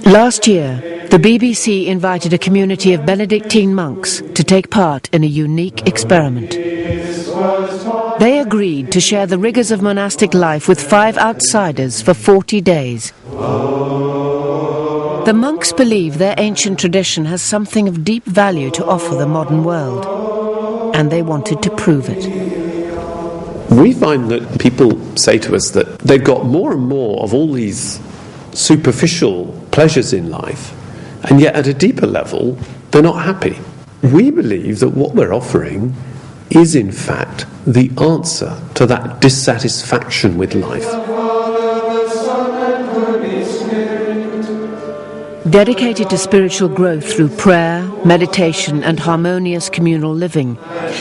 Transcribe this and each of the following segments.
Last year, the BBC invited a community of Benedictine monks to take part in a unique experiment. They agreed to share the rigours of monastic life with 5 outsiders for 40 days. The monks believe their ancient tradition has something of deep value to offer the modern world, and they wanted to prove it. We find that people say to us that they've got more and more of all these superficial pleasures in life, and yet at a deeper level, they're not happy. We believe that what we're offering is in fact the answer to that dissatisfaction with life. Dedicated to spiritual growth through prayer, meditation and harmonious communal living,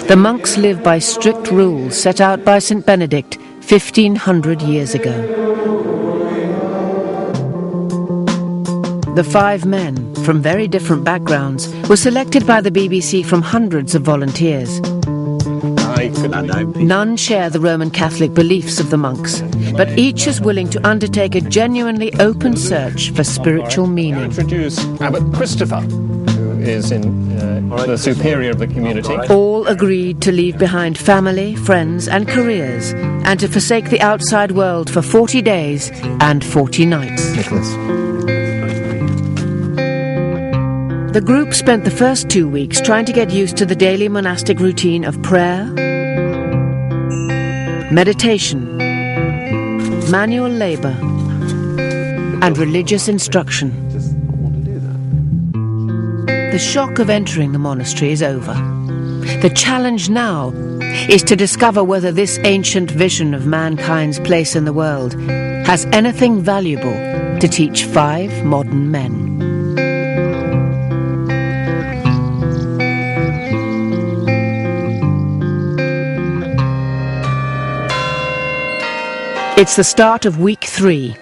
the monks live by strict rules set out by St. Benedict 1500 years ago. The 5 men, from very different backgrounds, were selected by the BBC from hundreds of volunteers. None share the Roman Catholic beliefs of the monks, but each is willing to undertake a genuinely open search for spiritual meaning. I introduce Abbot Christopher, who is the superior of the community. All agreed to leave behind family, friends and careers, and to forsake the outside world for 40 days and 40 nights. Nicholas. The group spent the first 2 weeks trying to get used to the daily monastic routine of prayer, meditation, manual labour, and religious instruction. The shock of entering the monastery is over. The challenge now is to discover whether this ancient vision of mankind's place in the world has anything valuable to teach 5 modern men. It's the start of week 3.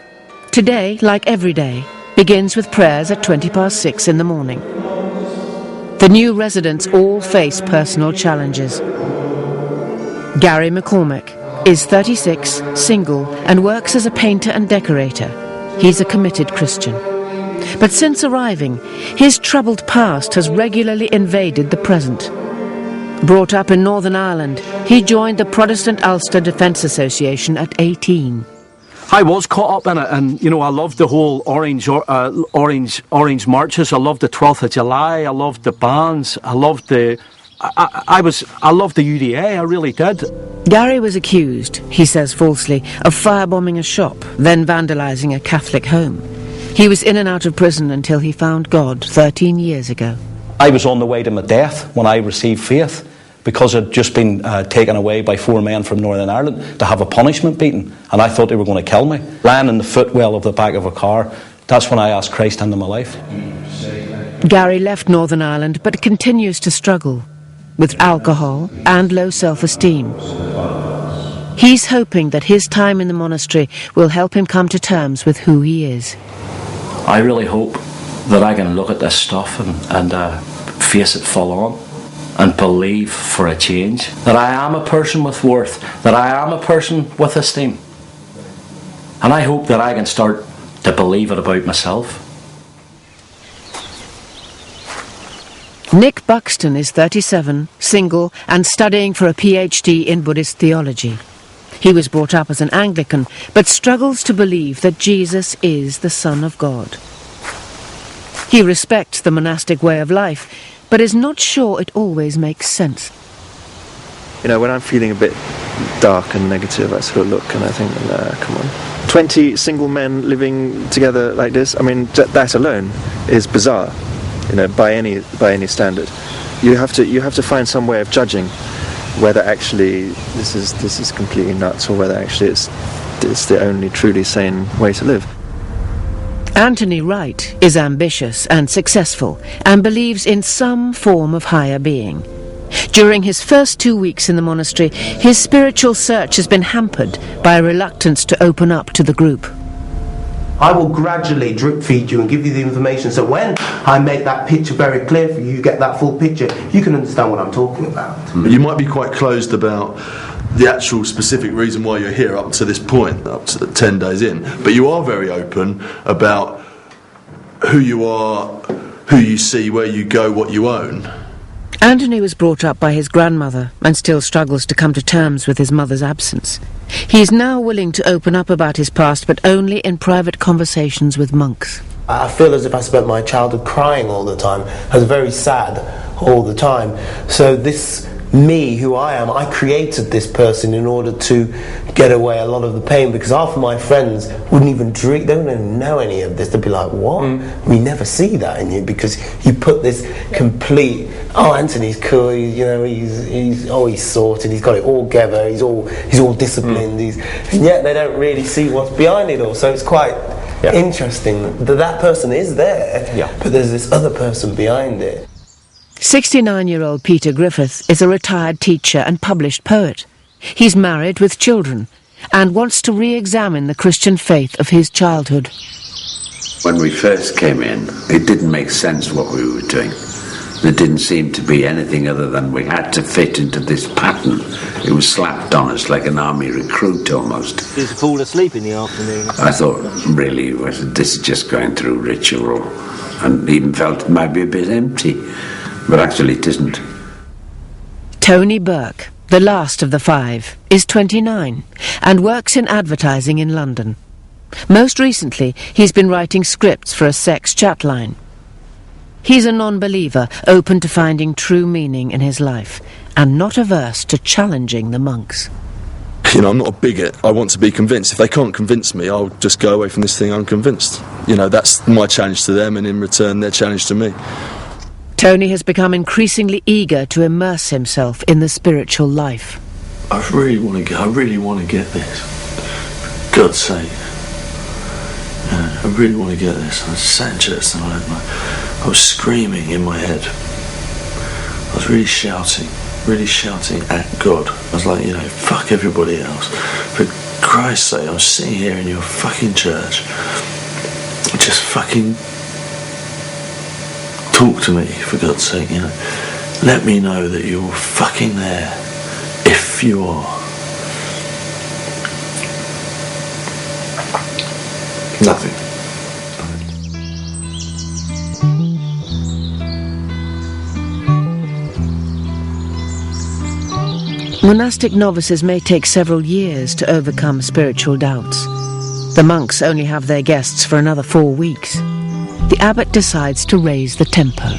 Today, like every day, begins with prayers at 6:20 in the morning. The new residents all face personal challenges. Gary McCormick is 36, single, and works as a painter and decorator. He's a committed Christian. But since arriving, his troubled past has regularly invaded the present. Brought up in Northern Ireland, he joined the Protestant Ulster Defence Association at 18. I was caught up in it, and I loved the whole orange marches. I loved the 12th of July. I loved the bands. I loved the UDA. I really did. Gary was accused, he says falsely, of firebombing a shop, then vandalising a Catholic home. He was in and out of prison until he found God 13 years ago. I was on the way to my death when I received faith, because I'd just been taken away by 4 men from Northern Ireland to have a punishment beaten, and I thought they were going to kill me. Lying in the footwell of the back of a car, that's when I asked Christ into my life. Gary left Northern Ireland but continues to struggle with alcohol and low self-esteem. He's hoping that his time in the monastery will help him come to terms with who he is. I really hope that I can look at this stuff and face it full on and believe for a change. That I am a person with worth, that I am a person with esteem. And I hope that I can start to believe it about myself. Nick Buxton is 37, single, and studying for a PhD in Buddhist theology. He was brought up as an Anglican, but struggles to believe that Jesus is the Son of God. He respects the monastic way of life, but is not sure it always makes sense. When I'm feeling a bit dark and negative, I sort of look and I think, come on. 20 single men living together like this, that alone is bizarre, by any standard. You have to find some way of judging whether actually this is completely nuts, or whether actually it's the only truly sane way to live. Anthony Wright is ambitious and successful and believes in some form of higher being. During his first 2 weeks in the monastery, his spiritual search has been hampered by a reluctance to open up to the group. I will gradually drip feed you and give you the information, so when I make that picture very clear for you, you get that full picture, you can understand what I'm talking about. You might be quite closed about the actual specific reason why you're here up to this point, up to 10 days in. But you are very open about who you are, who you see, where you go, what you own. Anthony was brought up by his grandmother and still struggles to come to terms with his mother's absence. He is now willing to open up about his past, but only in private conversations with monks. I feel as if I spent my childhood crying all the time. I was very sad all the time. So this me, who I am, I created this person in order to get away a lot of the pain, because half of my friends wouldn't even drink, they wouldn't even know any of this. They'd be like, what? We never see that in you, because you put this complete, oh, Anthony's cool, he's sorted, he's got it all together, he's all disciplined, and yet they don't really see what's behind it all. So it's quite interesting that person is there, but there's this other person behind it. 69-year-old Peter Griffith is a retired teacher and published poet. He's married with children and wants to re-examine the Christian faith of his childhood. When we first came in, it didn't make sense what we were doing. There didn't seem to be anything other than we had to fit into this pattern. It was slapped on us like an army recruit almost. You fall asleep in the afternoon. I thought, really, this is just going through ritual, and even felt it might be a bit empty. But actually it isn't. Tony Burke, the last of the five, is 29 and works in advertising in London. Most recently, he's been writing scripts for a sex chat line. He's a non-believer, open to finding true meaning in his life, and not averse to challenging the monks. You know, I'm not a bigot. I want to be convinced. If they can't convince me, I'll just go away from this thing unconvinced. You know, that's my challenge to them, and in return, their challenge to me. Tony has become increasingly eager to immerse himself in the spiritual life. I really want to get this. For God's sake. I really want to get this. I sat in church tonight and I was screaming in my head. I was really shouting at God. I was like, fuck everybody else. For Christ's sake, I'm sitting here in your fucking church. Just fucking talk to me, for God's sake, Let me know that you're fucking there, if you are. Nothing. Monastic novices may take several years to overcome spiritual doubts. The monks only have their guests for another 4 weeks. The abbot decides to raise the tempo.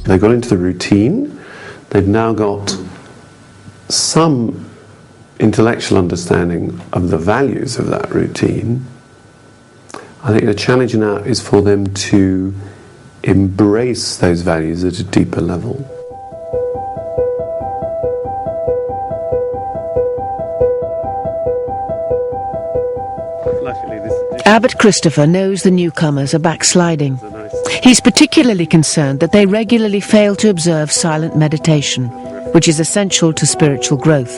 They've got into the routine. They've now got some intellectual understanding of the values of that routine. I think the challenge now is for them to embrace those values at a deeper level. Abbot Christopher knows the newcomers are backsliding. He's particularly concerned that they regularly fail to observe silent meditation, which is essential to spiritual growth.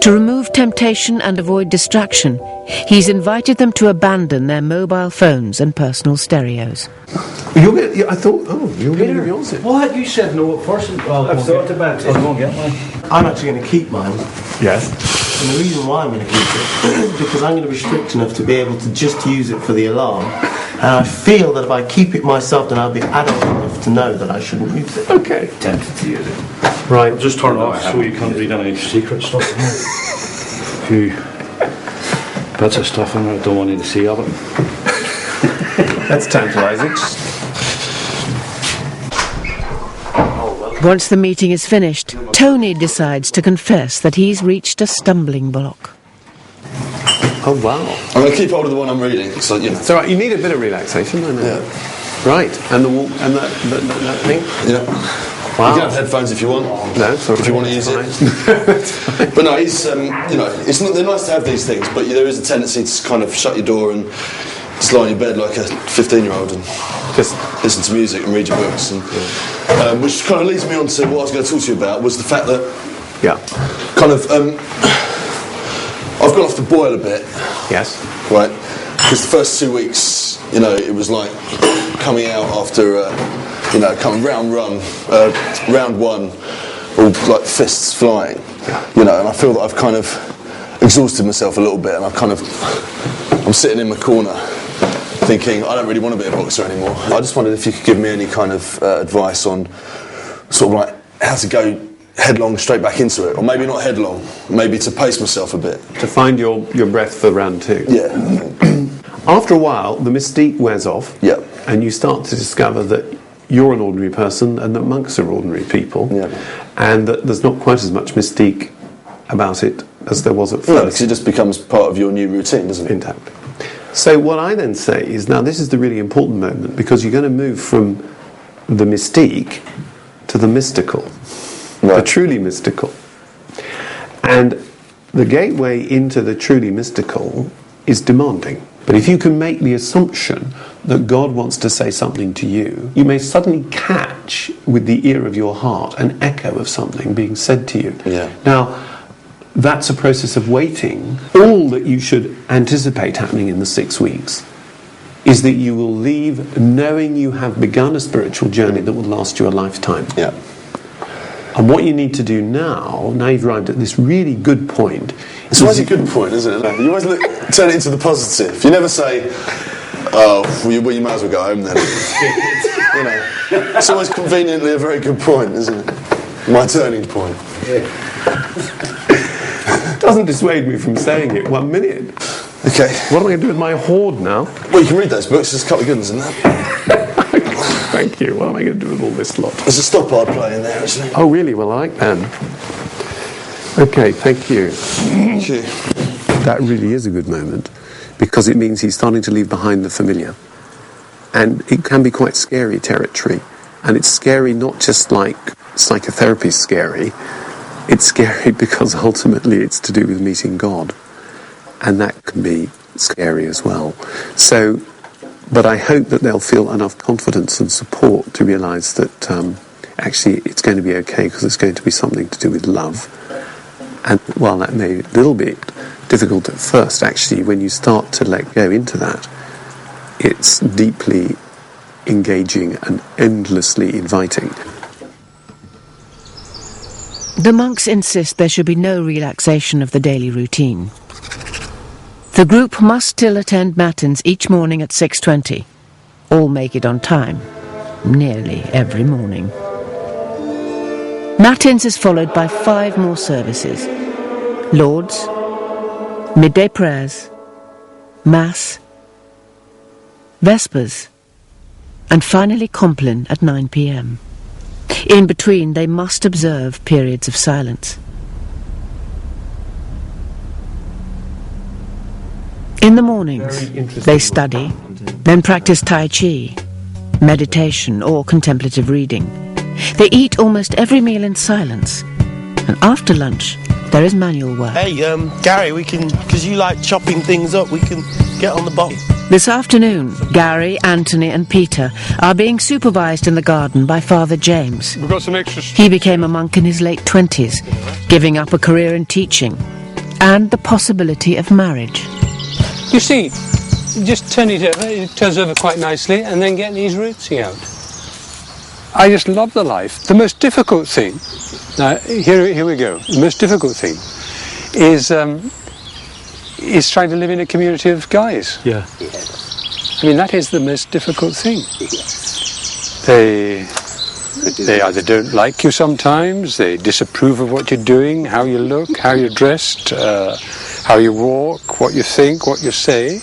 To remove temptation and avoid distraction, he's invited them to abandon their mobile phones and personal stereos. I thought, you're going to give yours. What? You said no at first. I've thought about it. I'll go and get mine. I'm actually going to keep mine. Yes. And the reason why I'm going to keep it is because I'm going to be strict enough to be able to just use it for the alarm. And I feel that if I keep it myself, then I'll be adult enough to know that I shouldn't use it. Okay. Tempted to use it. Right. Just turn it off so you can't read any secret stuff. A few bits of stuff in there I don't want you to see of it. That's tantalising. Once the meeting is finished, Tony decides to confess that he's reached a stumbling block. Oh, wow. I'm going to keep hold of the one I'm reading. So, It's all right, you need a bit of relaxation, I know. Yeah. Right, and the walk, and that thing? Yeah. Wow. You can have headphones if you want. No, sorry. If you want to use it. But no, he's, they're nice to have these things, but there is a tendency to kind of shut your door and just lie in your bed like a 15-year-old and just listen to music and read your books. And, which kind of leads me on to what I was going to talk to you about, was the fact that kind of I've gone off the boil a bit. Yes. Right. Because the first 2 weeks, it was like coming out after, coming round one, all like fists flying, you know, and I feel that I've kind of exhausted myself a little bit, and I'm sitting in my corner thinking I don't really want to be a boxer anymore. I just wondered if you could give me any kind of advice on sort of like how to go headlong straight back into it, or maybe not headlong, maybe to pace myself a bit. To find your breath for round two. Yeah. After a while, the mystique wears off, yeah, and you start to discover that you're an ordinary person and that monks are ordinary people, yeah, and that there's not quite as much mystique about it as there was at first. No, because it just becomes part of your new routine, doesn't it? Exactly. So what I then say is, now this is the really important moment, because you're going to move from the mystique to the mystical, right, the truly mystical. And the gateway into the truly mystical is demanding. But if you can make the assumption that God wants to say something to you, you may suddenly catch with the ear of your heart an echo of something being said to you. Yeah. Now, that's a process of waiting. All that you should anticipate happening in the 6 weeks is that you will leave knowing you have begun a spiritual journey that will last you a lifetime. Yeah. And what you need to do now you've arrived at this really good point. It's always a good point, isn't it? You always turn it into the positive. You never say, oh, well, you might as well go home then. You know, it's always conveniently a very good point, isn't it? My turning point. Yeah. Doesn't dissuade me from saying it 1 minute. Okay. What am I going to do with my hoard now? Well, you can read those books. There's a couple of good ones in there. Thank you. What am I going to do with all this lot? There's a stopyard playing there, actually. Oh, really? Well, I like that. Okay, thank you. Thank you. That really is a good moment, because it means he's starting to leave behind the familiar. And it can be quite scary territory. And it's scary not just like psychotherapy is scary. It's scary because ultimately it's to do with meeting God. And that can be scary as well. So, but I hope that they'll feel enough confidence and support to realise that actually it's going to be okay, because it's going to be something to do with love. And while that may be a little bit difficult at first, actually, when you start to let go into that, it's deeply engaging and endlessly inviting. The monks insist there should be no relaxation of the daily routine. The group must still attend matins each morning at 6:20. All make it on time, nearly every morning. Matins is followed by 5 more services: Lauds, midday prayers, Mass, Vespers, and finally Compline at 9 p.m. In between, they must observe periods of silence. In the mornings, they study, then practice Tai Chi, meditation or contemplative reading. They eat almost every meal in silence, and after lunch, there is manual work. Hey, Gary, we can, because you like chopping things up, we can get on the box. This afternoon, Gary, Anthony and Peter are being supervised in the garden by Father James. We've got some extra... He became a monk in his late 20s, giving up a career in teaching and the possibility of marriage. You see, just turn it over, it turns over quite nicely, and then get these rootsing out. I just love the life. The most difficult thing, now here we go, the most difficult thing is trying to live in a community of guys. Yeah. I mean, that is the most difficult thing. They either don't like you sometimes, they disapprove of what you're doing, how you look, how you're dressed, how you walk, what you think, what you say,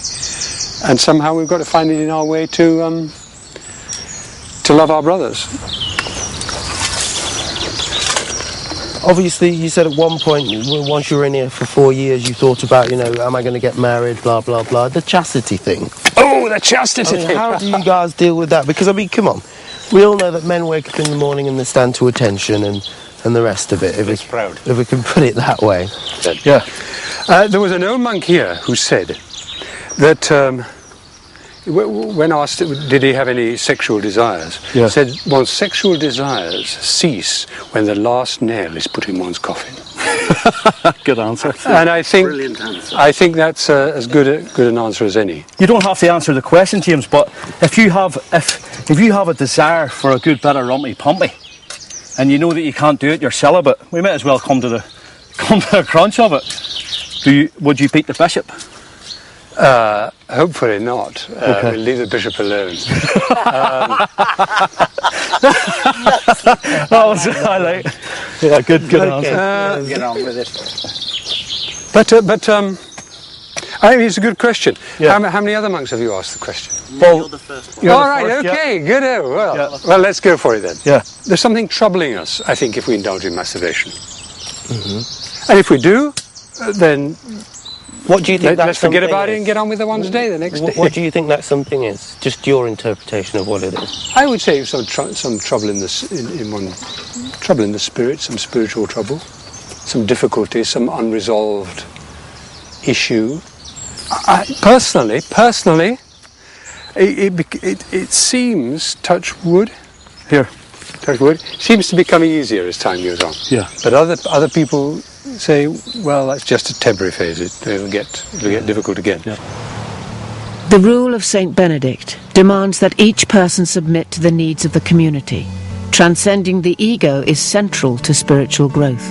and somehow we've got to find it in our way to love our brothers. Obviously, you said at one point, once you were in here for 4 years, you thought about, you know, am I going to get married, blah, blah, blah. The chastity thing. Oh, the chastity thing! How do you guys deal with that? Because, I mean, come on. We all know that men wake up in the morning and they stand to attention and the rest of it, if we can put it that way. Yeah. There was an old monk here who said that when asked did he have any sexual desires, yeah, said one's sexual desires cease when the last nail is put in one's coffin. Good answer. And I think Brilliant answer. I think that's as good an answer as any. You don't have to answer the question, James, but if you have a desire for a good bit of rumpy pumpy, and you know that you can't do it, you're celibate, we might as well come to the crunch of it. Would you beat the bishop? Hopefully not. Okay. We'll leave the bishop alone. Good answer. Get on with it. But I think it's a good question. Yeah. How many other monks have you asked the question? You're the first one. All right, okay, good. Well, let's go for it then. Yeah. There's something troubling us, I think, if we indulge in masturbation. And if we do, then What do you think let's forget about it and get on with the one's day the next day. What do you think that something is? Just your interpretation of what it is. I would say some trouble in the trouble in the spirit, some spiritual trouble, some difficulty, some unresolved issue. Personally, it seems, touch wood, seems to be becoming easier as time goes on. Yeah. But other people say, well, that's just a temporary phase. It'll get difficult again. Yeah. The rule of Saint Benedict demands that each person submit to the needs of the community. Transcending the ego is central to spiritual growth.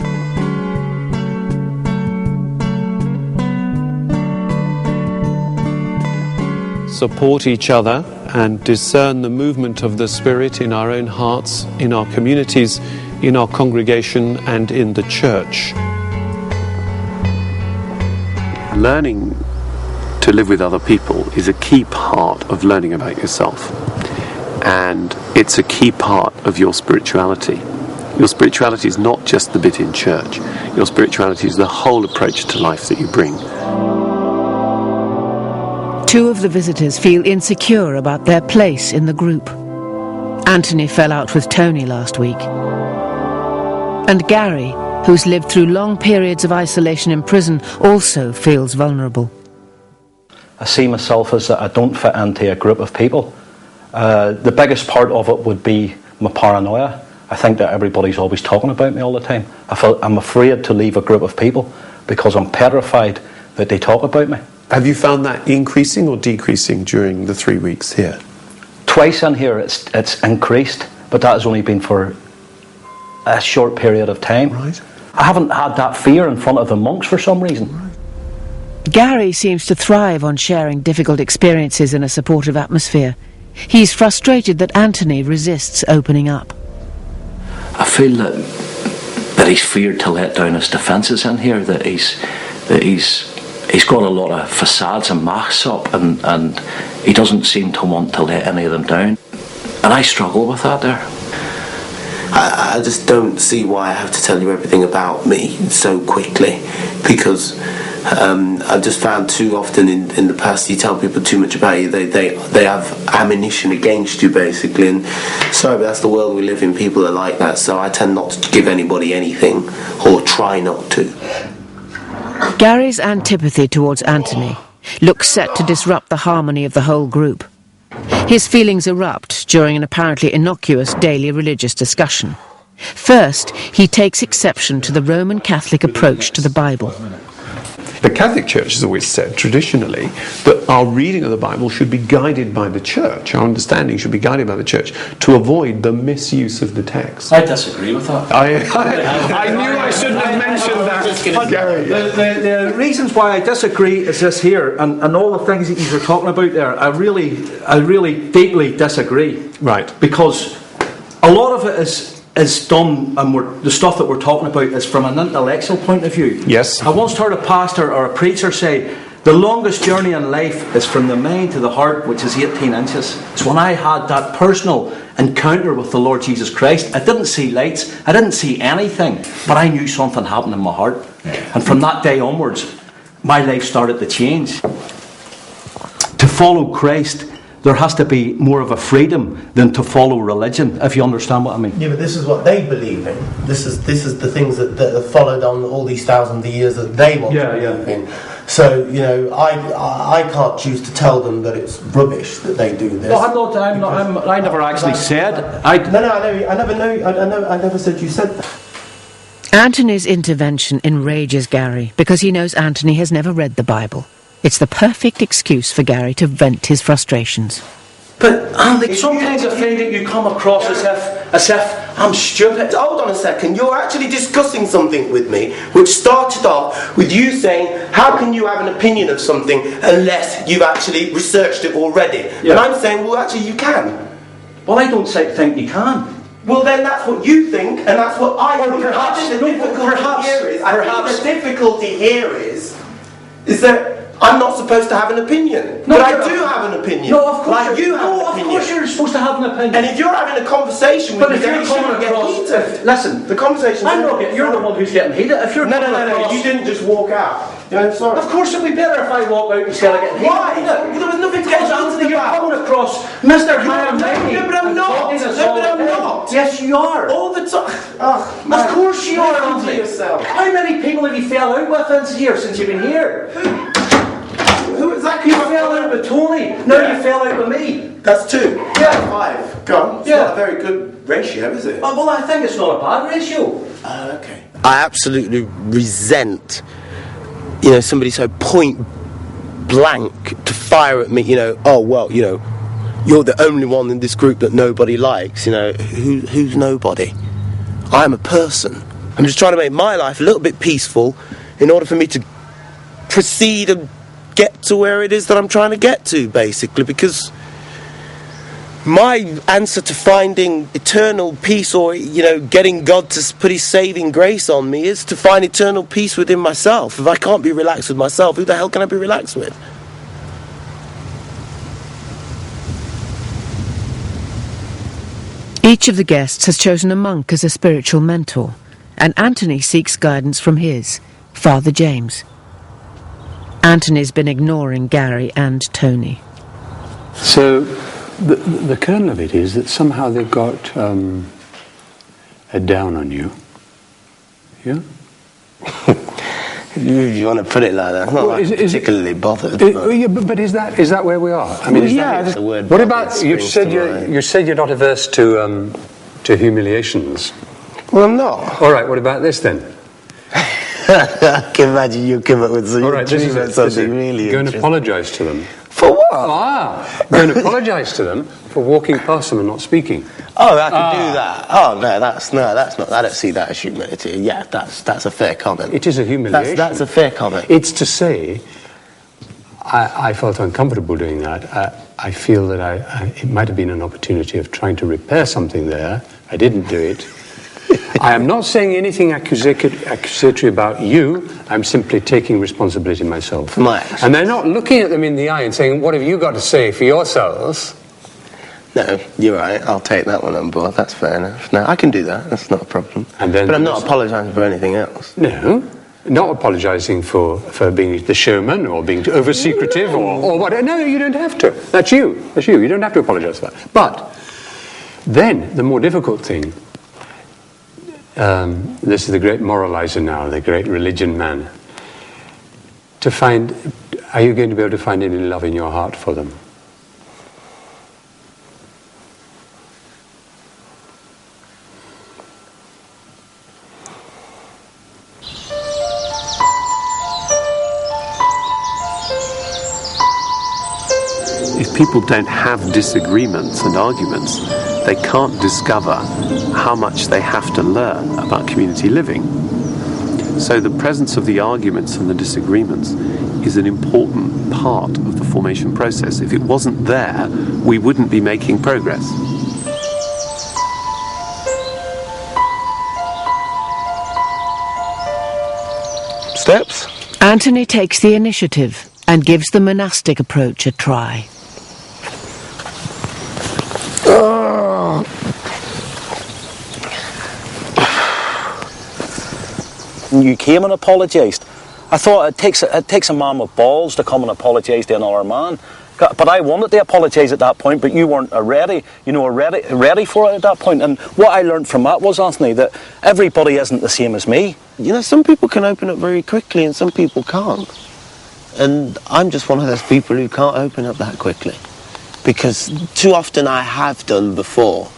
Support each other and discern the movement of the Spirit in our own hearts, in our communities, in our congregation and in the church. Learning to live with other people is a key part of learning about yourself, and it's a key part of your spirituality. Your spirituality is not just the bit in church. Your spirituality is the whole approach to life that you bring. Two of the visitors feel insecure about their place in the group. Anthony fell out with Tony last week. And Gary, who's lived through long periods of isolation in prison, also feels vulnerable. I see myself as that I don't fit into a group of people. The biggest part of it would be my paranoia. I think that everybody's always talking about me all the time. I'm afraid to leave a group of people because I'm petrified that they talk about me. Have you found that increasing or decreasing during the 3 weeks here? Twice in here it's increased, but that has only been for a short period of time. Right. I haven't had that fear in front of the monks for some reason. Right. Gary seems to thrive on sharing difficult experiences in a supportive atmosphere. He's frustrated that Anthony resists opening up. I feel that he's feared to let down his defences in here, that he's got a lot of facades and masks up, and he doesn't seem to want to let any of them down. And I struggle with that there. I just don't see why I have to tell you everything about me so quickly, because I've just found too often in the past you tell people too much about you, they have ammunition against you basically, and sorry, but that's the world we live in. People are like that, so I tend not to give anybody anything, or try not to. Gary's antipathy towards Anthony looks set to disrupt the harmony of the whole group. His feelings erupt during an apparently innocuous daily religious discussion. First, he takes exception to the Roman Catholic approach to the Bible. The Catholic Church has always said, traditionally, that our reading of the Bible should be guided by the Church. Our understanding should be guided by the Church to avoid the misuse of the text. I disagree with that. I knew I shouldn't have mentioned that, Gary. The reasons why I disagree is this here, and all the things that you were talking about there, I really deeply disagree. Right. Because a lot of it is done, and the stuff that we're talking about is from an intellectual point of view. Yes. I once heard a pastor or a preacher say, the longest journey in life is from the mind to the heart, which is 18 inches. It's when I had that personal encounter with the Lord Jesus Christ. I didn't see lights, I didn't see anything, but I knew something happened in my heart. And from that day onwards, my life started to change. To follow Christ, there has to be more of a freedom than to follow religion, if you understand what I mean. Yeah, but this is what they believe in. This is the things that have followed on all these thousands of years that they want to believe in. So, you know, I can't choose to tell them that it's rubbish that they do this. No, I never actually said. I never said you said that. Anthony's intervention enrages Gary because he knows Anthony has never read the Bible. It's the perfect excuse for Gary to vent his frustrations. But Andy, sometimes I find that you come across as if I'm stupid. Hold on a second. You're actually discussing something with me, which started off with you saying, how can you have an opinion of something unless you've actually researched it already? Yeah. And I'm saying, well, actually, you can. Well, I don't think you can. Well, then that's what you think, and that's what I think. Perhaps, I think the difficulty here is that I'm not supposed to have an opinion. No, but I do have an opinion. No, of course. Like you have an of opinion. course you're supposed to have an opinion. And if you're having a conversation with but me, if you're then you coming shouldn't get across, heated. listen, The conversation. I'm not getting. You're the one who's getting heated. If you're No, across, you didn't just walk out. Yeah, I'm sorry. Of course it'd be better if I walk out instead of getting heated. Why? Well, there was nothing to get heated You're about. coming across, Mr. High and Mighty. No, but I'm not. No, but I'm not. Yes, you are. All the time. Of course you are, Listen to Anthony. yourself. How many people have you fell out with since you've been here? Who exactly? You fell out with Tony. Now you fell out with me. That's 2. Yeah. 5. Go on. It's Yeah. not a very good ratio, is it? Well, I think it's not a bad ratio. Okay. I absolutely resent, somebody so point blank to fire at me, oh, well, you're the only one in this group that nobody likes, who's nobody? I'm a person. I'm just trying to make my life a little bit peaceful in order for me to proceed and get to where it is that I'm trying to get to, basically, because my answer to finding eternal peace or, getting God to put his saving grace on me is to find eternal peace within myself. If I can't be relaxed with myself, who the hell can I be relaxed with? Each of the guests has chosen a monk as a spiritual mentor, and Anthony seeks guidance from his, Father James. Anthony's been ignoring Gary and Tony. So the kernel of it is that somehow they've got a down on you. Yeah? You want to put it like that? I'm not particularly bothered. But is that where we are? I mean, that's the word. What about you said you're not averse to humiliations? Well, I'm not. All right. What about this then? I can imagine you come up with something really Go and apologise to them. For what? Go and apologise to them for walking past them and not speaking. Oh, I can do that. Oh no, that's not. I don't see that as humility. Yeah, that's a fair comment. It is a humiliation. That's a fair comment. It's to say, I felt uncomfortable doing that. I feel that it might have been an opportunity of trying to repair something there. I didn't do it. I am not saying anything accusatory about you. I'm simply taking responsibility myself. For my actions. And they're not looking at them in the eye and saying, what have you got to say for yourselves? No, you're right. I'll take that one on board. That's fair enough. No, I can do that. That's not a problem. But I'm not apologising for anything else. No, not apologising for being the showman or being over-secretive or whatever. No, you don't have to. That's you. You don't have to apologise for that. But then the more difficult thing, this is the great moralizer now, the great religion man, to find, are you going to be able to find any love in your heart for them? If people don't have disagreements and arguments, they can't discover how much they have to learn about community living. So the presence of the arguments and the disagreements is an important part of the formation process. If it wasn't there, we wouldn't be making progress. Steps? Anthony takes the initiative and gives the monastic approach a try. You came and apologised. I thought it takes a man with balls to come and apologise to another man. But I wanted to apologise at that point, but you weren't ready for it at that point. And what I learned from that was, Anthony, that everybody isn't the same as me. Some people can open up very quickly and some people can't. And I'm just one of those people who can't open up that quickly. Because too often I have done before,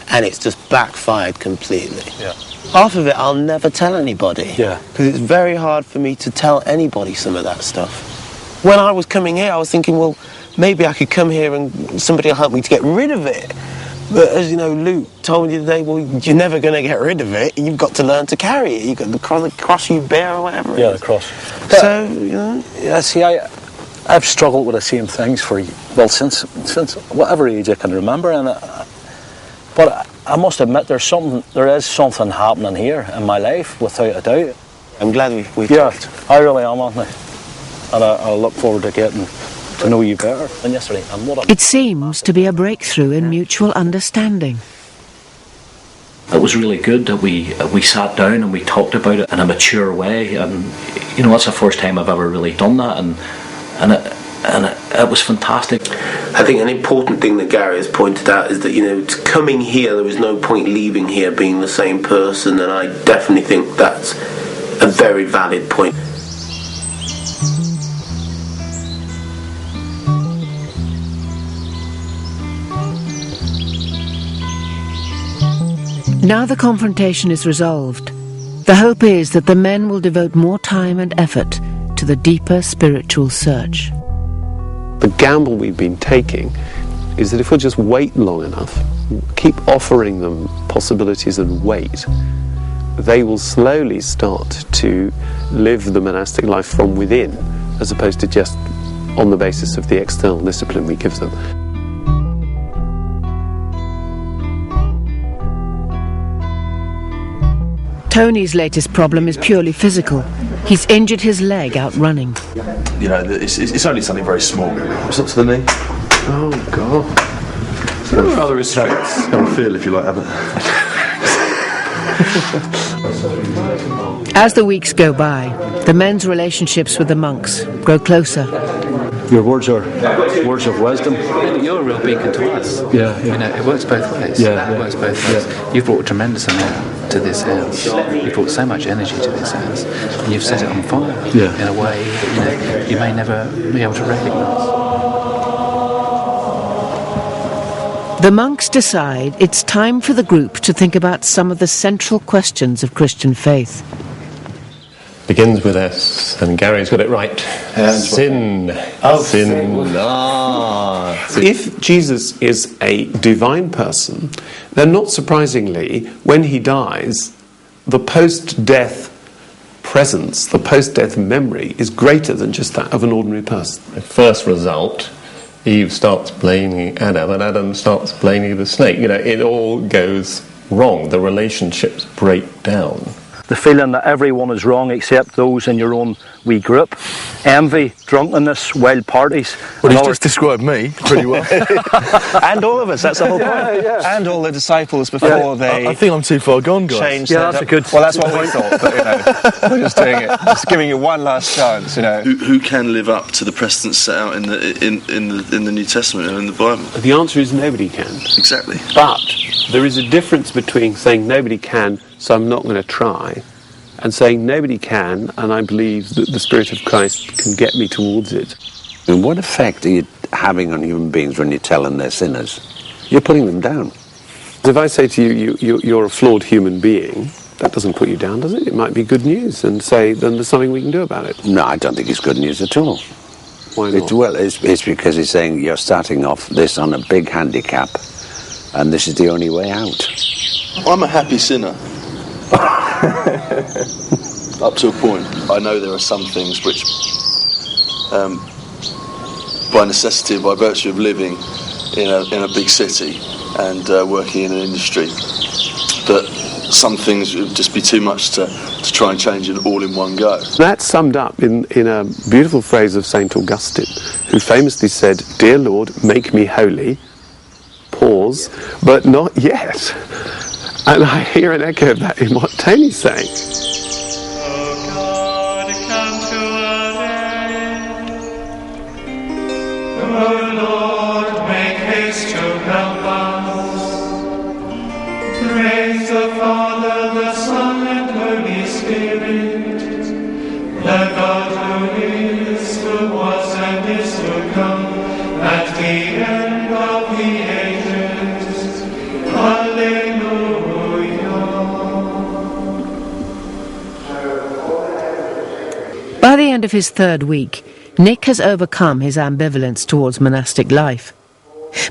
and it's just backfired completely. Yeah. Half of it I'll never tell anybody. Yeah. Because it's very hard for me to tell anybody some of that stuff. When I was coming here, I was thinking, well, maybe I could come here and somebody will help me to get rid of it. But as you know, Luke told me today, well, you're never going to get rid of it. You've got to learn to carry it. You've got the cross you bear or whatever. Yeah, the cross. So, you know. Yeah, see, I've struggled with the same things since whatever age I can remember, but I must admit there is something happening here in my life without a doubt. I'm glad we've talked. I really am, Anthony, and I look forward to getting to know you better than yesterday. It seems to be a breakthrough in mutual understanding. It was really good that we sat down and we talked about it in a mature way, and you know, that's the first time I've ever really done that, and it was fantastic. I think an important thing that Gary has pointed out is that, you know, coming here, there was no point leaving here being the same person, and I definitely think that's a very valid point. Now the confrontation is resolved. The hope is that the men will devote more time and effort to the deeper spiritual search. The gamble we've been taking is that if we'll just wait long enough, keep offering them possibilities and wait, they will slowly start to live the monastic life from within, as opposed to just on the basis of the external discipline we give them. Tony's latest problem is purely physical. He's injured his leg out running. You know, it's only something very small. It's not to the knee. Oh, God. It's rather restricts. Have a feel if you like, have it. As the weeks go by, the men's relationships with the monks grow closer. Your words are words of wisdom. You're a real beacon to us. Yeah. You know, it works both ways. Yeah. It works both ways. Yeah. You've brought a tremendous amount to this house. You've brought so much energy to this house, and you've set it on fire in a way that you may never be able to recognise. The monks decide it's time for the group to think about some of the central questions of Christian faith. Begins with S, and Gary's got it right. Sin. Sin. If Jesus is a divine person, then not surprisingly, when he dies, the post-death presence, the post-death memory is greater than just that of an ordinary person. The first result, Eve starts blaming Adam, and Adam starts blaming the snake. You know, it all goes wrong. The relationships break down. The feeling that everyone is wrong except those in your own wee group. Envy, drunkenness, wild parties. Well, you've just described me pretty well. And all of us, that's the whole point. Yeah. And all the disciples before they... I think I'm too far gone, guys. Changed that's a good... Well, that's what we thought, but, you know, we're just doing it. Just giving you one last chance, you know. Who can live up to the precedents set out in the New Testament and in the Bible? The answer is nobody can. Exactly. But there is a difference between saying nobody can, so I'm not going to try, and saying nobody can, and I believe that the Spirit of Christ can get me towards it. And what effect are you having on human beings when you tell them they're sinners? You're putting them down. If I say to you're a flawed human being, that doesn't put you down, does it? It might be good news, and say, then there's something we can do about it. No, I don't think it's good news at all. Why not? It's because he's saying you're starting off this on a big handicap, and this is the only way out. I'm a happy sinner. Up to a point. I know there are some things which, by necessity, by virtue of living in a big city and working in an industry, that some things would just be too much to try and change it all in one go. That's summed up in a beautiful phrase of St. Augustine, who famously said, "Dear Lord, make me holy, pause, but not yet." And I hear an echo of that in what Tony's saying. Oh God, come to our aid. Oh Lord, make haste to help us. Praise the Father, the Son, and Holy Spirit. The God who is, who was, and is to come, at the end of the ages. Hallelujah. By the end of his third week, Nick has overcome his ambivalence towards monastic life,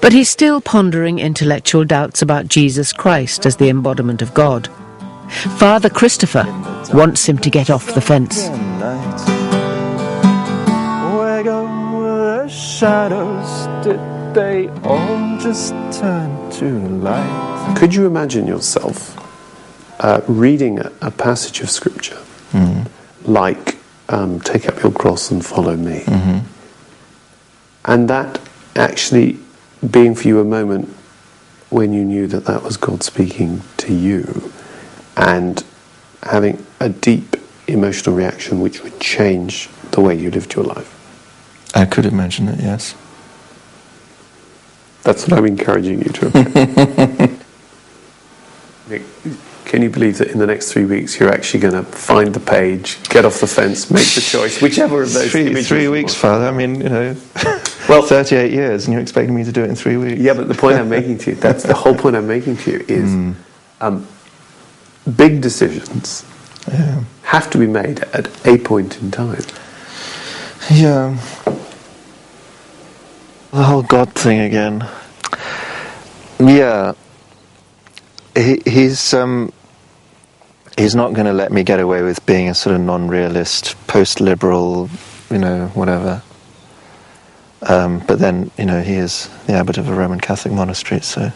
but he's still pondering intellectual doubts about Jesus Christ as the embodiment of God. Father Christopher wants him to get off the fence. Where go the shadows? Did they all just turn to light? Could you imagine yourself reading a passage of scripture like take up your cross and follow me, and that actually being for you a moment when you knew that that was God speaking to you, and having a deep emotional reaction which would change the way you lived your life? I could imagine it, yes. That's what I'm encouraging you to. Nick, can you believe that in the next 3 weeks you're actually going to find the page, get off the fence, make the choice, whichever of those images? 3 weeks, Father. I mean, you know, well, 38 years, and you're expecting me to do it in 3 weeks. Yeah, but the point I'm making to you, that's the whole point I'm making to you, is big decisions have to be made at a point in time. Yeah. The whole God thing again. Yeah. He's not going to let me get away with being a sort of non-realist, post-liberal, you know, whatever. But then, you know, he is the abbot of a Roman Catholic monastery, so...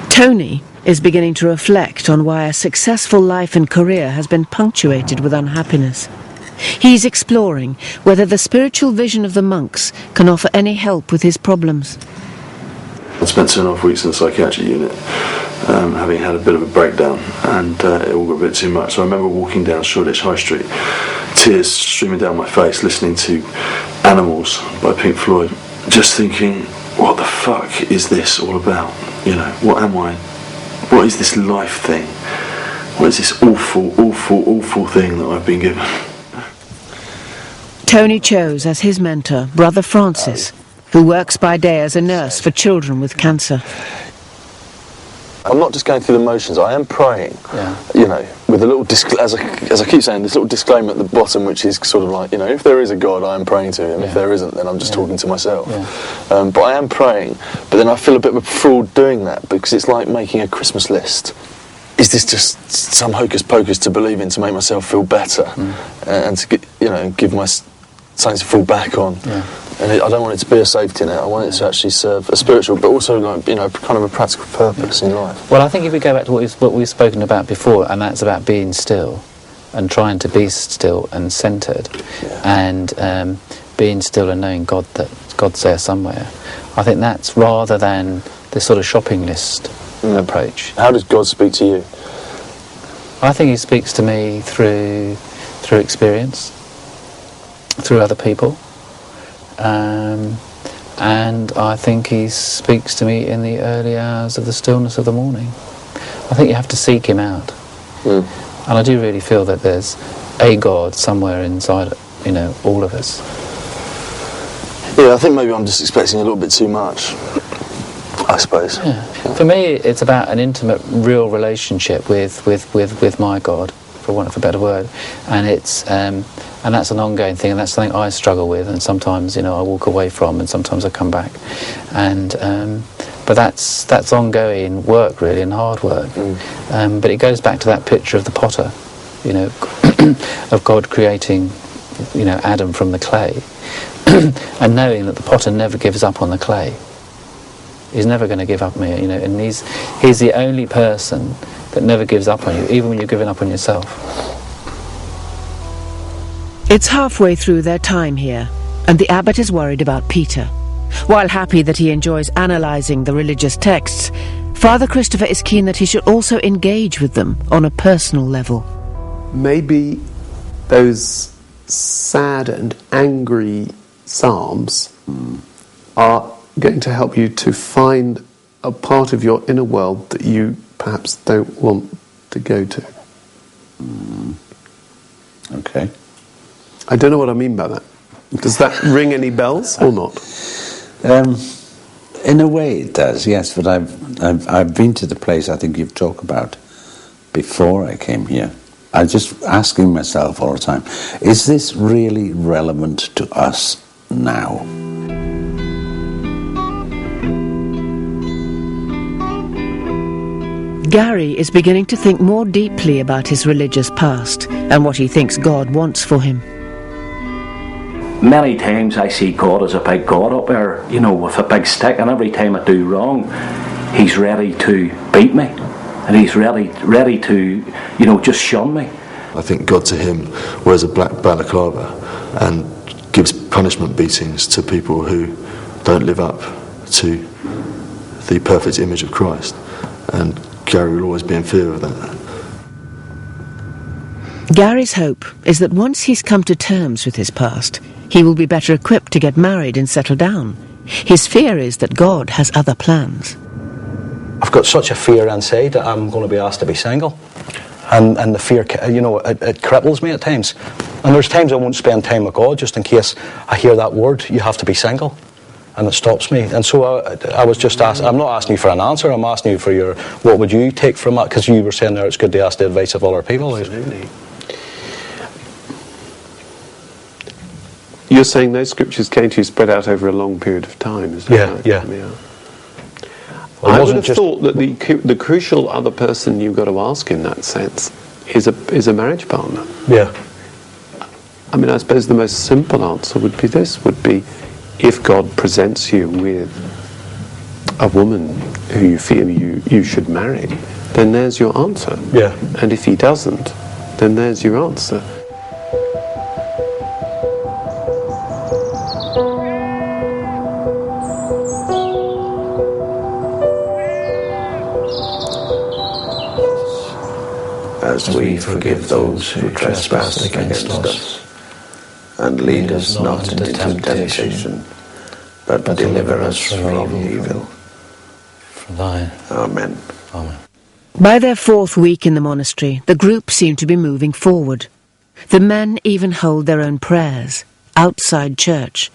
Tony is beginning to reflect on why a successful life and career has been punctuated with unhappiness. He's exploring whether the spiritual vision of the monks can offer any help with his problems. I spent 2.5 weeks in the psychiatric unit, having had a bit of a breakdown, and it all got a bit too much. So I remember walking down Shoreditch High Street, tears streaming down my face, listening to Animals by Pink Floyd, just thinking, what the fuck is this all about? You know, what am I? What is this life thing? What is this awful, awful, awful thing that I've been given? Tony chose as his mentor Brother Francis, who works by day as a nurse for children with cancer. I'm not just going through the motions, I am praying, you know, with a little, as I keep saying, this little disclaimer at the bottom, which is sort of like, you know, if there is a God, I am praying to him. If there isn't, then I'm just talking to myself. But I am praying, but then I feel a bit of a fraud doing that, because it's like making a Christmas list. Is this just some hocus pocus to believe in to make myself feel better, and to, you know, give my something to fall back on? And I don't want it to be a safety net. I want it to actually serve a spiritual, but also, like, you know, kind of a practical purpose in life. Well, I think if we go back to what we've spoken about before, and that's about being still, and trying to be still and centred, and being still and knowing God, that God's there somewhere. I think that's rather than this sort of shopping list approach. How does God speak to you? I think he speaks to me through experience, through other people. And I think he speaks to me in the early hours of the stillness of the morning. I think you have to seek him out. And I do really feel that there's a God somewhere inside, you know, all of us. Yeah, I think maybe I'm just expecting a little bit too much, I suppose. Yeah. For me, it's about an intimate, real relationship with my God, for want of a better word, and it's and that's an ongoing thing, and that's something I struggle with, and sometimes, you know, I walk away from, and sometimes I come back, and but that's ongoing work, really, and hard work. But it goes back to that picture of the potter, you know, of God creating, you know, Adam from the clay, and knowing that the potter never gives up on the clay. He's never going to give up on you, you know, and he's the only person that never gives up on you, even when you're giving up on yourself. It's halfway through their time here, and the abbot is worried about Peter. While happy that he enjoys analysing the religious texts, Father Christopher is keen that he should also engage with them on a personal level. Maybe those sad and angry psalms are going to help you to find a part of your inner world that you perhaps don't want to go to. Okay. I don't know what I mean by that. Does that ring any bells or not? In a way it does, yes, but I've been to the place I think you've talked about before I came here. I'm just asking myself all the time, is this really relevant to us now? Gary is beginning to think more deeply about his religious past and what he thinks God wants for him. Many times I see God as a big God up there, you know, with a big stick, and every time I do wrong, he's ready to beat me, and he's ready to, you know, just shun me. I think God to him wears a black balaclava and gives punishment beatings to people who don't live up to the perfect image of Christ, and Gary will always be in fear of that. Gary's hope is that once he's come to terms with his past, he will be better equipped to get married and settle down. His fear is that God has other plans. I've got such a fear inside that I'm going to be asked to be single. And the fear, you know, it cripples me at times. And there's times I won't spend time with God just in case I hear that word, you have to be single. And it stops me. And so I was just asking, I'm not asking you for an answer, I'm asking you for what would you take from that? Because you were saying there it's good to ask the advice of other people. Absolutely. You're saying those scriptures came to you spread out over a long period of time, is that right? Yeah. Well, I would have thought that the crucial other person you've got to ask in that sense is a marriage partner. Yeah. I mean, I suppose the most simple answer would be if God presents you with a woman who you feel you should marry, then there's your answer. Yeah. And if he doesn't, then there's your answer. As we forgive those who trespass against us. And lead us not into temptation, but deliver us from evil. From thine. Amen. Amen. By their 4th week in the monastery, the group seem to be moving forward. The men even hold their own prayers, outside church,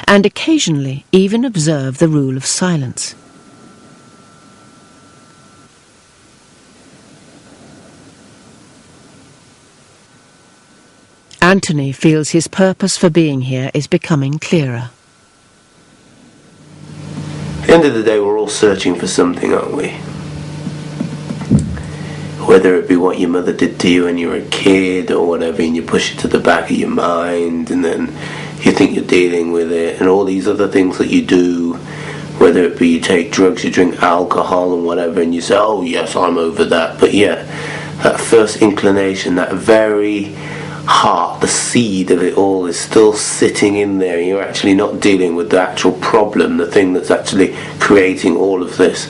and occasionally even observe the rule of silence. Anthony feels his purpose for being here is becoming clearer. At the end of the day, we're all searching for something, aren't we? Whether it be what your mother did to you when you were a kid or whatever, and you push it to the back of your mind, and then you think you're dealing with it, and all these other things that you do, whether it be you take drugs, you drink alcohol and whatever, and you say, oh yes, I'm over that. But yeah, that first inclination, that very heart, the seed of it all is still sitting in there. You're actually not dealing with the actual problem, the thing that's actually creating all of this.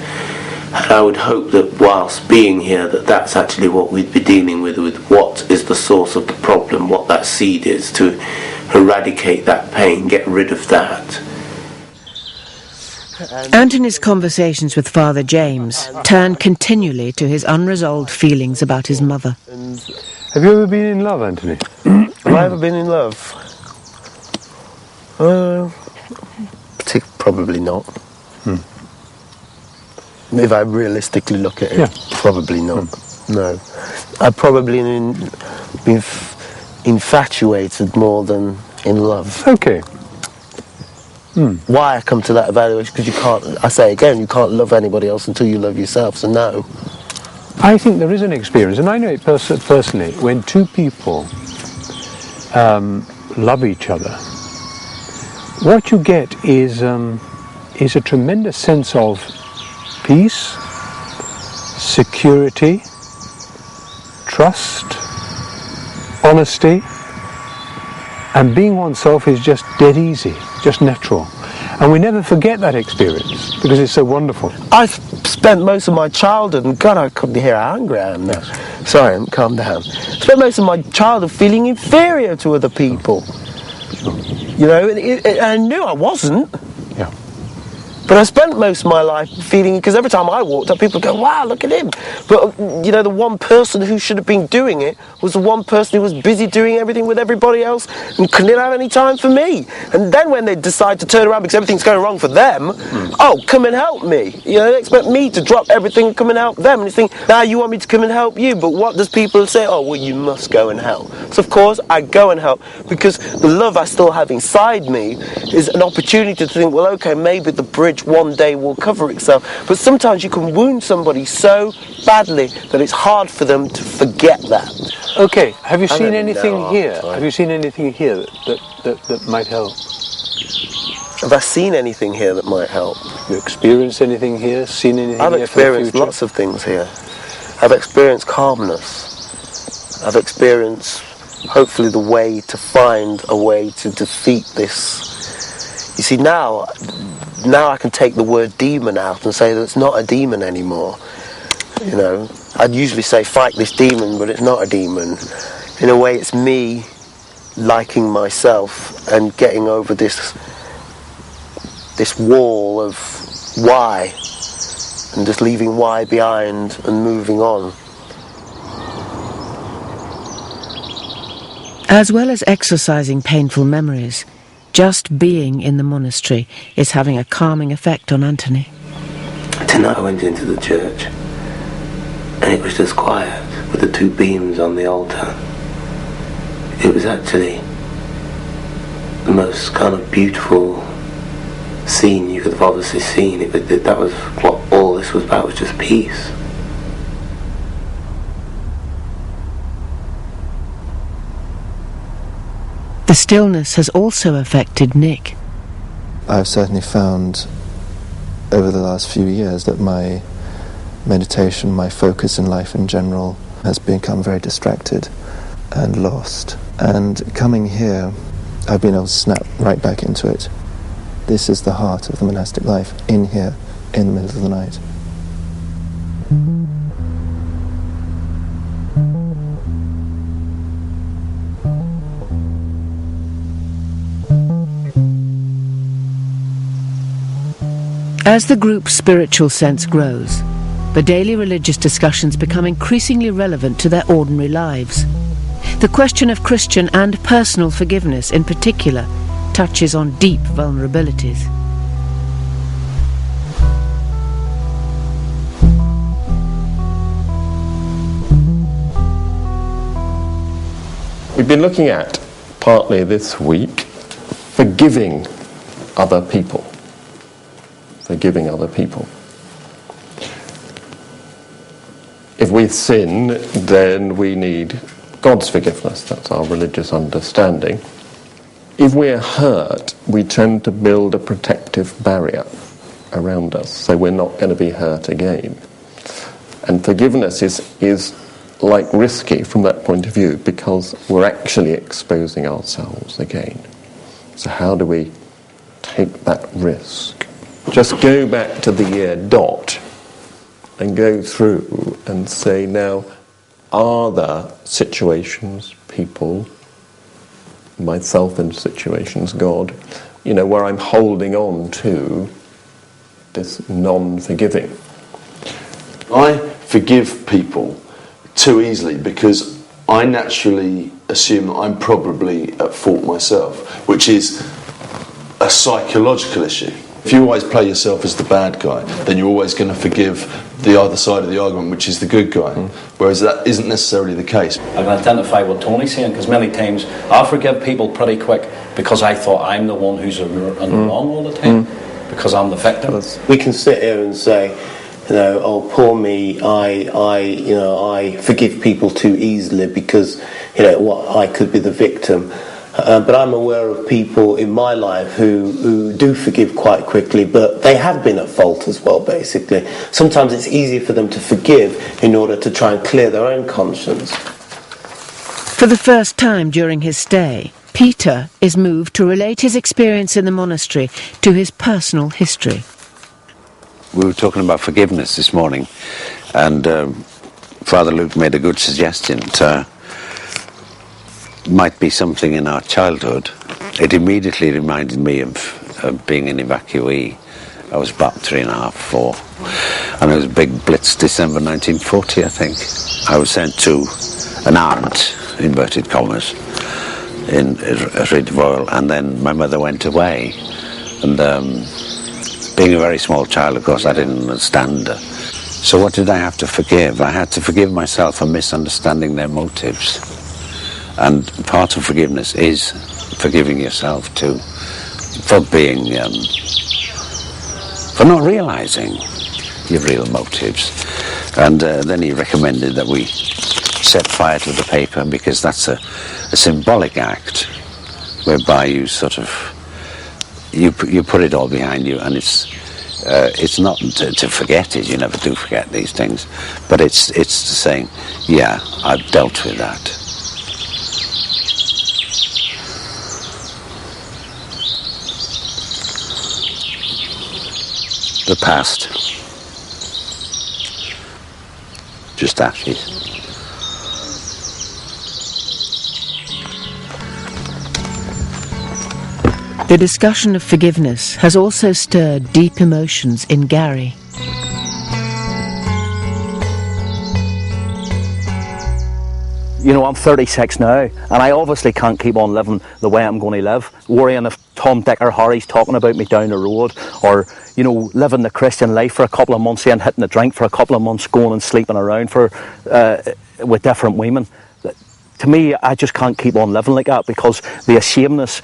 And I would hope that whilst being here, that's actually what we'd be dealing with what is the source of the problem, what that seed is, to eradicate that pain, get rid of that. Anthony's conversations with Father James turn continually to his unresolved feelings about his mother. Have you ever been in love, Anthony? Have I ever been in love? Probably not. If I realistically look at it, probably not. No. I've probably been infatuated more than in love. Okay. Why I come to that evaluation? Because you can't, I say again, you can't love anybody else until you love yourself, so no. I think there is an experience, and I know it personally, when two people love each other, what you get is a tremendous sense of peace, security, trust, honesty, and being oneself is just dead easy, just natural. And we never forget that experience because it's so wonderful. I've spent most of my childhood, and God, I couldn't hear how angry I am now. Sorry, calm down. Spent most of my childhood feeling inferior to other people. You know, and I knew I wasn't. Yeah. But I spent most of my life feeling, because every time I walked up, people go, wow, look at him. But, you know, the one person who should have been doing it was the one person who was busy doing everything with everybody else and couldn't have any time for me. And then when they decide to turn around because everything's going wrong for them, oh, come and help me. You know, they expect me to drop everything and come and help them. And you think, now you want me to come and help you. But what does people say? Oh, well, you must go and help. So, of course, I go and help because the love I still have inside me is an opportunity to think, well, okay, maybe the bridge one day will cover itself. But sometimes you can wound somebody so badly that it's hard for them to forget that. Okay, have you seen anything here? Have you seen anything here that might help? Have I seen anything here that might help? Have you experienced anything here? Seen anything I've here experienced for the future? lots of things here. I've experienced calmness. I've experienced, hopefully, the way to find a way to defeat this. You see, now I can take the word demon out and say that it's not a demon anymore. You know, I'd usually say fight this demon, but it's not a demon. In a way, it's me liking myself and getting over this wall of why, and just leaving why behind and moving on. As well as exercising painful memories, just being in the monastery is having a calming effect on Anthony. Tonight I went into the church and it was just quiet with the two beams on the altar. It was actually the most kind of beautiful scene you could have obviously seen. That was what all this was about, was just peace. The stillness has also affected Nick. I've certainly found over the last few years that my meditation, my focus in life in general, has become very distracted and lost. And coming here, I've been able to snap right back into it. This is the heart of the monastic life, in here, in the middle of the night. As the group's spiritual sense grows, the daily religious discussions become increasingly relevant to their ordinary lives. The question of Christian and personal forgiveness in particular touches on deep vulnerabilities. We've been looking at, partly this week, forgiving other people. Forgiving other people. If we sin, then we need God's forgiveness. That's our religious understanding. If we're hurt, we tend to build a protective barrier around us, so we're not going to be hurt again. And forgiveness is like risky from that point of view, because we're actually exposing ourselves again. So how do we take that risk? Just go back to the year dot and go through and say, now, are there situations, people, myself in situations, God, you know, where I'm holding on to this non-forgiving? I forgive people too easily because I naturally assume that I'm probably at fault myself, which is a psychological issue. If you always play yourself as the bad guy, then you're always going to forgive the other side of the argument, which is the good guy. Whereas that isn't necessarily the case. I can identify what Tony's saying, because many times I forgive people pretty quick because I thought I'm the one who's in the wrong all the time, because I'm the victim. We can sit here and say, you know, oh, poor me, I forgive people too easily because, you know, I could be the victim. But I'm aware of people in my life who do forgive quite quickly, but they have been at fault as well, basically. Sometimes it's easier for them to forgive in order to try and clear their own conscience. For the first time during his stay, Peter is moved to relate his experience in the monastery to his personal history. We were talking about forgiveness this morning, and Father Luke made a good suggestion. Might be something in our childhood. It immediately reminded me of being an evacuee I was about 3.5, 4. And it was a big blitz, December 1940, I think. I was sent to an aunt, inverted commas, in Rydvoil, and then my mother went away. And being a very small child, of course, I didn't understand her. So what did I have to forgive? I had to forgive myself for misunderstanding their motives. And part of forgiveness is forgiving yourself too, for being, for not realizing your real motives. And then he recommended that we set fire to the paper, because that's a symbolic act whereby you sort of, you put it all behind you, and it's not to forget it. You never do forget these things, but it's saying, yeah, I've dealt with that. The past, just ashes. The discussion of forgiveness has also stirred deep emotions in Gary. You know, I'm 36 now, and I obviously can't keep on living the way I'm going to live, worrying if Tom, Dick or Harry's talking about me down the road, or, you know, living the Christian life for a couple of months and hitting the drink for a couple of months, going and sleeping around with different women. To me, I just can't keep on living like that, because the ashamedness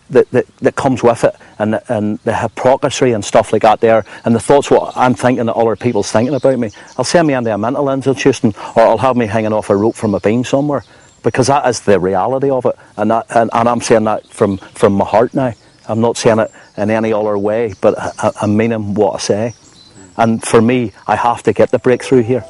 that comes with it, and the hypocrisy and stuff like that there, and the thoughts what I'm thinking that other people's thinking about me. I'll send me into a mental institution, or I'll have me hanging off a rope from a beam somewhere, because that is the reality of it, and I'm saying that from my heart now. I'm not saying it in any other way, but I'm meaning what I say. And for me, I have to get the breakthrough here.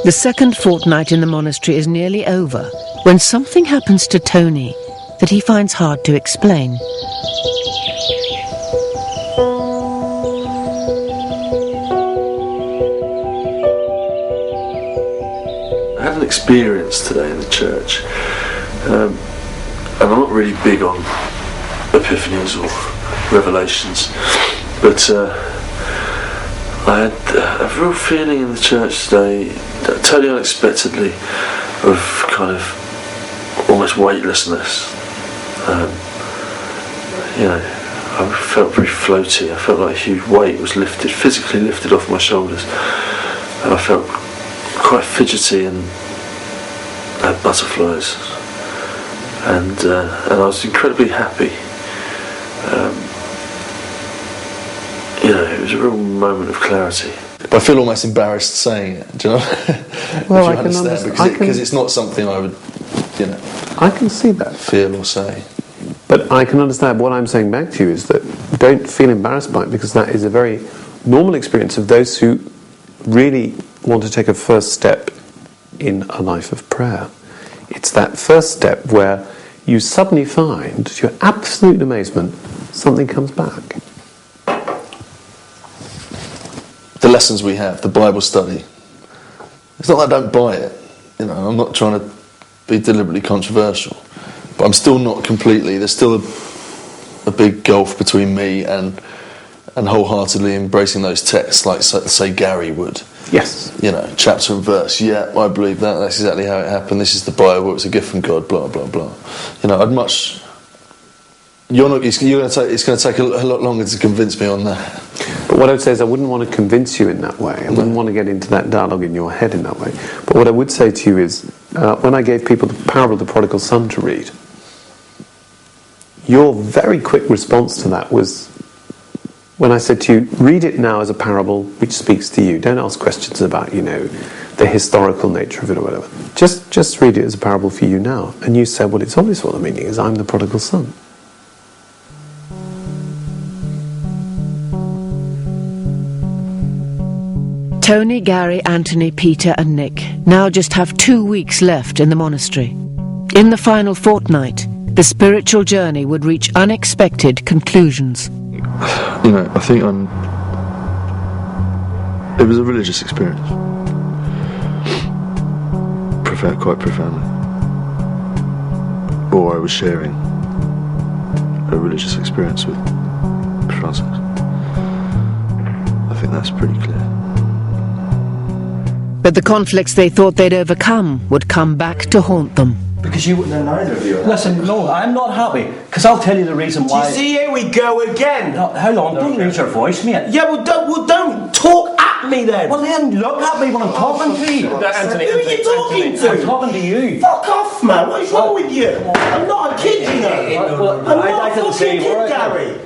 The second fortnight in the monastery is nearly over when something happens to Tony that he finds hard to explain. I had an experience today in the church, and I'm not really big on epiphanies or revelations, but I had a real feeling in the church today, totally unexpectedly, of kind of almost weightlessness. You know, I felt very floaty. I felt like a huge weight was lifted, physically lifted off my shoulders, and I felt quite fidgety and had butterflies, and I was incredibly happy. You know, it was a real moment of clarity. But I feel almost embarrassed saying it, do you know? Well, I can understand, because it's not something I would, you know, I can see that. Feel or say. But I can understand. What I'm saying back to you is that don't feel embarrassed by it, because that is a very normal experience of those who really want to take a first step in a life of prayer. It's that first step where you suddenly find, to your absolute amazement, something comes back. The lessons we have, the Bible study. It's not that I don't buy it. You know, I'm not trying to be deliberately controversial, but I'm still not completely. There's still a big gulf between me and wholeheartedly embracing those texts, like say Gary would. Yes. You know, chapter and verse. Yeah, I believe that. That's exactly how it happened. This is the Bible. It's a gift from God. Blah blah blah. You know, I'd much. It's going to take a lot longer to convince me on that. But what I would say is I wouldn't want to convince you in that way. I wouldn't want to get into that dialogue in your head in that way. But what I would say to you is, when I gave people the parable of the prodigal son to read, your very quick response to that was, when I said to you, read it now as a parable which speaks to you. Don't ask questions about, you know, the historical nature of it or whatever. Just read it as a parable for you now. And you said, well, it's obvious what the meaning is. I'm the prodigal son. Tony, Gary, Anthony, Peter and Nick now just have 2 weeks left in the monastery. In the final fortnight, the spiritual journey would reach unexpected conclusions. You know, I think it was a religious experience. Quite profoundly. Or I was sharing a religious experience with Francis. I think that's pretty clear. But the conflicts they thought they'd overcome would come back to haunt them. Because you, no, neither of you. Listen, no, I'm not happy. Because I'll tell you the reason why. Do you see, here we go again. No, how long? Don't lose your voice, mate. Yeah, well, don't talk at me then. Well, then look at me when I'm talking to you. Anthony, who are you talking to? I'm talking to you. Fuck off, man. What is wrong with you? I'm not a kid, you know. I'm not a fucking kid, Gary.